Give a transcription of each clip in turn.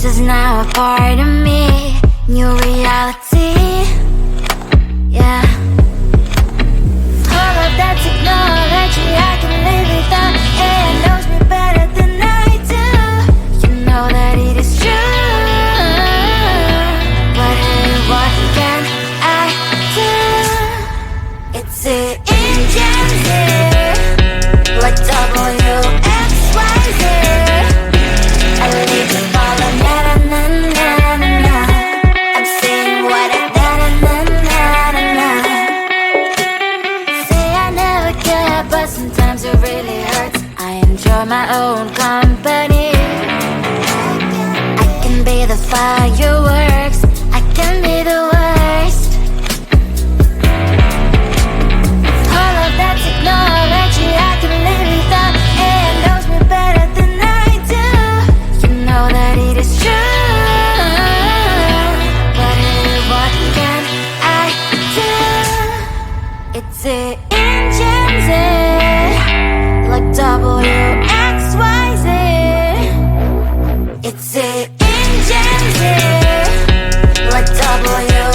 is now a part of me. New reality, yeah. All of that technology I can live without. AI knows me better than I do. You know that it is true. But hey, what can I do? It's the engines here, like WXYZ. I leave you falling, na-na-na-na-na. I'm saying what I na-na-na-na-na. Say I never care, but sometimes it really hurts. I enjoy my own company. I can be the fireworks, I can be the worst. All of that technology I can live without. AI knows me better than I do. You know that it is true. But hey, what can I do? It's the engines, like WXYZ. It's the engines, like WXYZ.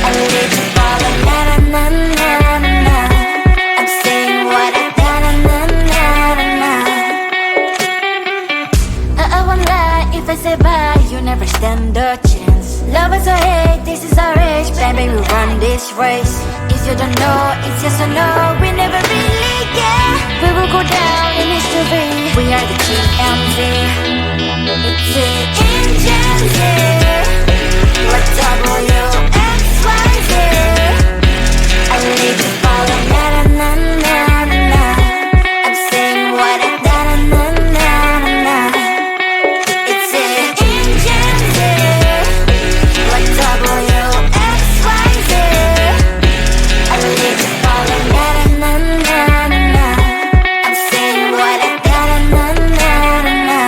I leave you falling, na-na-na-na-na. I'm saying what I na-na-na-na-na. I won't lie if I say bye, you never stand a chance. Love is or hate, this is our age. Baby, we run this race. If you don't know, it's yes or no. We never really get. We will go down in history. We are the GMZ. It's the engines, like WXYZ. I leave you falling, na-na-na-na-na. I'm saying what I na-na-na-na-na. It's the engines, like WXYZ. I leave you falling, na-na-na-na-na. I'm saying what I na-na-na-na-na.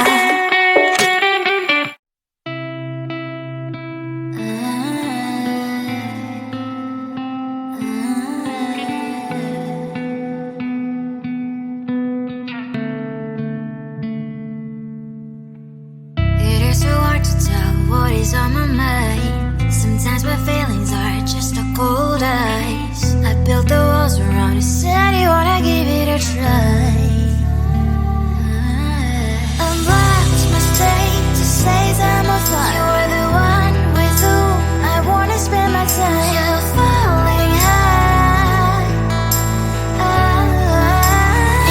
It is so hard to tell what is on my mind. Sometimes my feelings are just a cold ice. I built the walls around the city, wanna give it a try. Unlocked my state to say I'm a fly. You're the one with whom I wanna spend my time. You're falling high.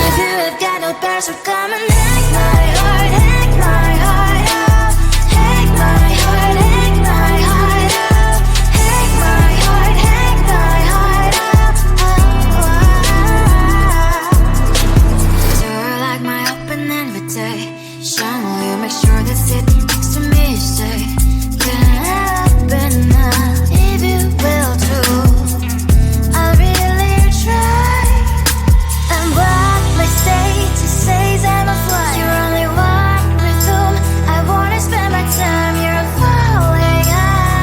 If you have got no bears, so come and hack my heart, hack my heart up. Hack my heart, hack my heart up. Hack my heart, hack my heart up. You're like my open invitation. Will you make sure that sitting next to me is safe? Can happen now, if you will too. I'll really try. And what my status says I'm a fly. You're only one with whom I wanna spend my time. You're falling high.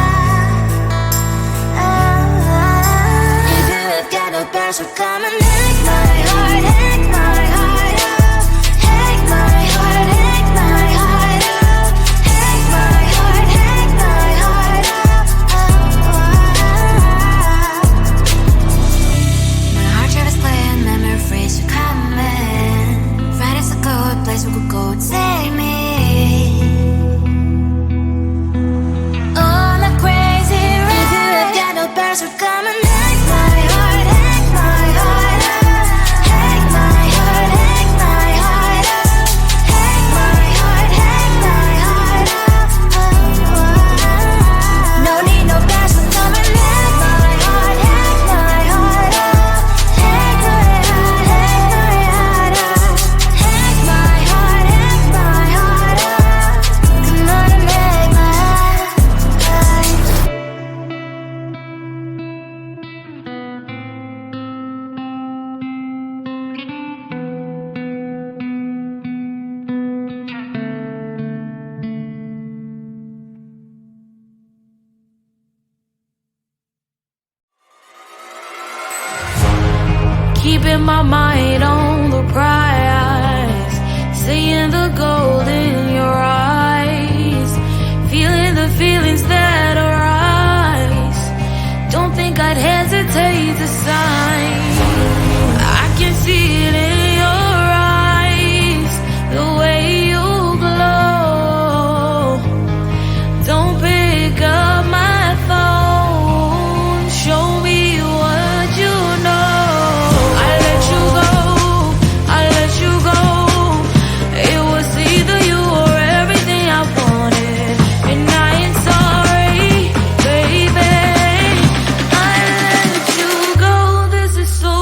If you have got no bears, so come and hack my heart, hack my heart up. Hack my heart, hack my heart up. Hack my heart, hack my heart up. My heart travels playing memories are coming. Right as a good place we could go and take me. On a crazy ride. If you have got no bears, so come and hack my heart, hack my heart up. Hack my heart, hack my heart up. Hack my heart, hack my heart up. No need no bears, so come and hack my heart, hack my heart up. Hack my heart, hack my heart up. Hack my heart, hack my heart up. Come on and make my heart. Keeping my mind on the prize, seeing the gold in time. I can see it in your eyes, the way you glow. Don't pick up my phone, show me what you know. I let you go, I let you go. It was either you or everything I wanted, and I ain't sorry, baby. I let you go, this is so.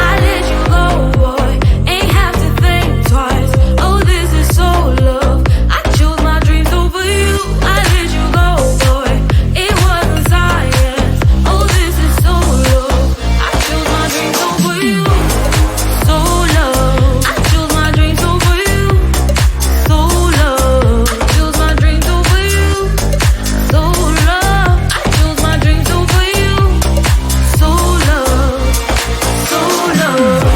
I let you go, boy, ain't have to think twice. Oh, this is so love. I chose my dreams over you. I let you go, boy, it wasn't science. Oh, this is so love. I chose my dreams over you. So love. I chose my dreams over you. So love. Chose my dreams over you. So love. I chose my dreams over you. So love. So love.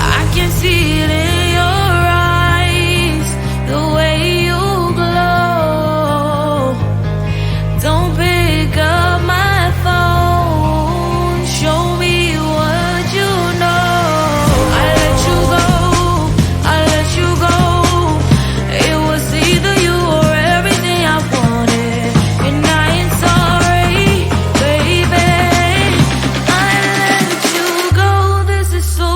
I can see it in your eyes, the way you glow. Don't pick up my phone, show me what you know. I let you go, I let you go. It was either you or everything I wanted, and I ain't sorry, baby. I let you go, this is so.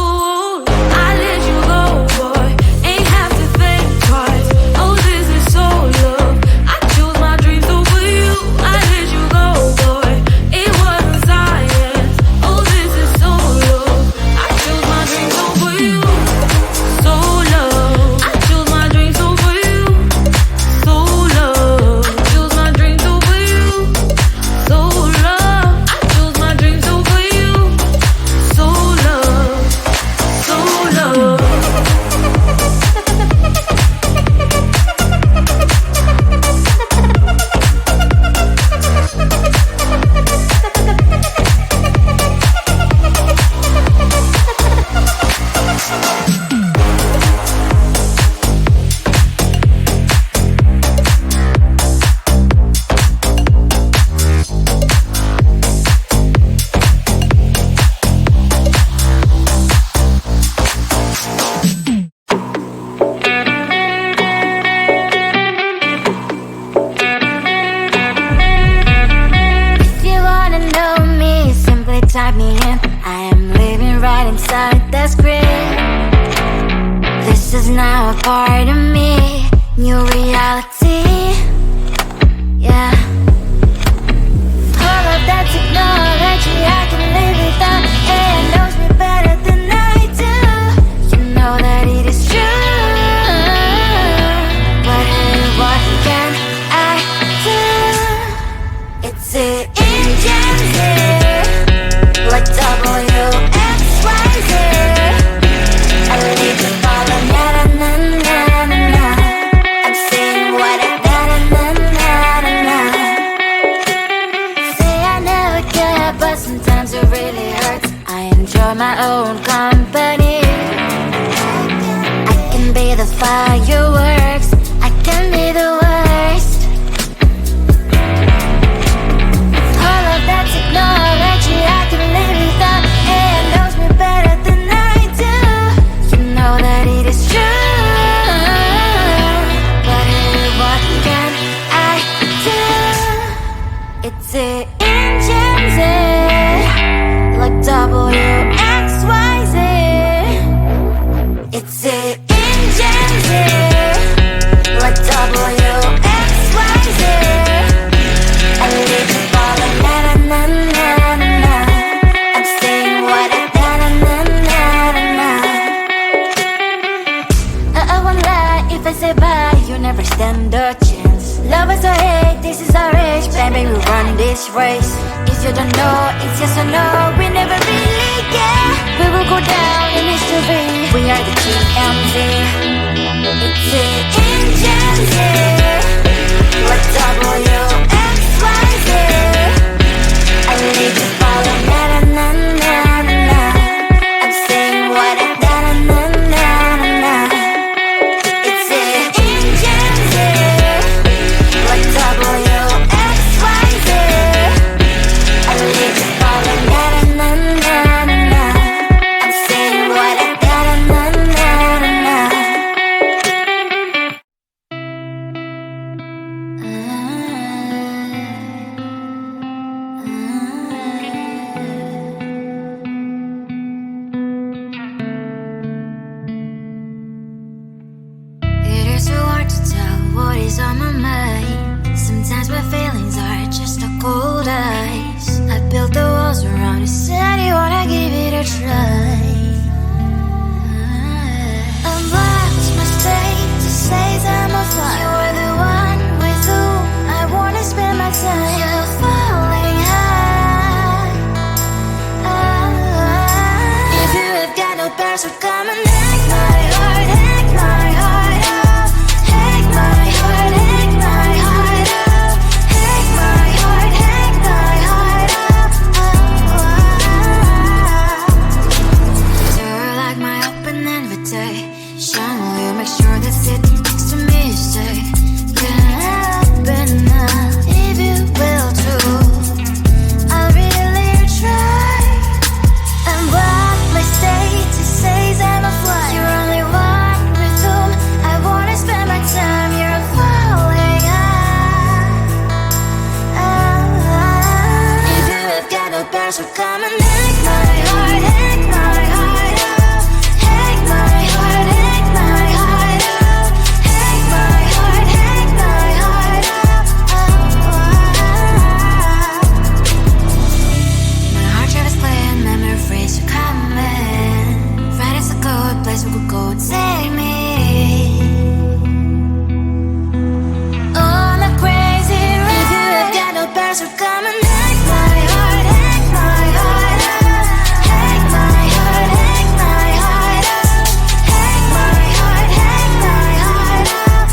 I let you go, boy, ain't have to think twice. Oh, this is so love. I chose my dreams over you. I let you go, boy, it wasn't science. Oh, this is so love. I chose my dreams over you. So love. I chose my dreams over you. So love. Chose my dreams over you. So love. I chose my dreams over you. So love. So love. If you wanna know me, simply type me in. I am living right inside the screen. This is now a part of me, new reality. Yeah. All of that technology I can live without. It knows me better than I do. You know that it is true. But hey, what can I do? It's the engines here, like WXYZ. I need to follow, na na na na na na. I'm saying what I na na na na na na. Say I never care, but sometimes it really hurts. I enjoy my own company. I can be the fireworks, I can be the worst. All of that technology I can live without. It knows me better than I do. You know that it is true. But hey, what can I do? It's the engines, like WXYZ. It's the engines, like WXYZ. I live to follow, na na na na na na. I'm saying what I na na na na na na. I won't lie if I say bye, you never stand a chance. Love is or hate, this is our age, baby, we run this race. If you don't know, it's yes or no, we never really care. We will go down in history, we are the TMZ. It's the engines here, like WXYZ. I need to follow, na na na what is on my mind. Sometimes my feelings are just a cold ice. I built the walls around the city, wanna give it a try. Unlocked my state to say I'm a fly. You're the one with whom I wanna spend my time. You're falling high. If you have got no bears, so come and hack my heart, hack my heart out. Hack my heart, hack my heart out. Hack my heart, hack my heart out. You're like my open invitation. Will you make sure that sitting next to me is safe? Can open up if you will too. I'll really try. And what my state to say I'm a fly. You're only one with whom I wanna spend my time. You're falling high. If you have got no bears, so come and hack my heart, hack my heart out. Hack my heart, hack my heart out. Hack my heart, hack my heart out. My heart travels clear, memories are coming. Right is a good place we could go and take me. On a crazy ride. If you have got no bears, so come and hack my heart, hack my heart out. Hack my heart, hack my heart out. Hack my heart, hack my heart out.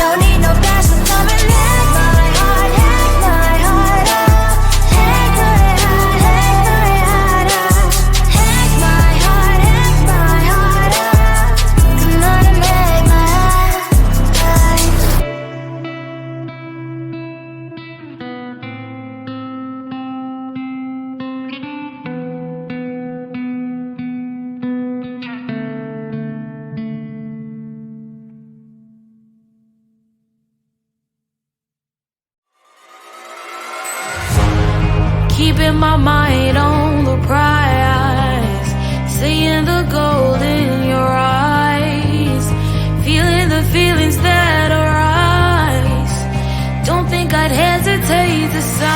No need no bears, so come and hack my heart, hack my heart out. Hack my heart, hack my heart out. Hack my heart, hack my heart out. Come on and make my heart. Keeping my mind on the prize, seeing the gold in your eyes, feeling the feelings that arise. Don't think I'd hesitate to sign.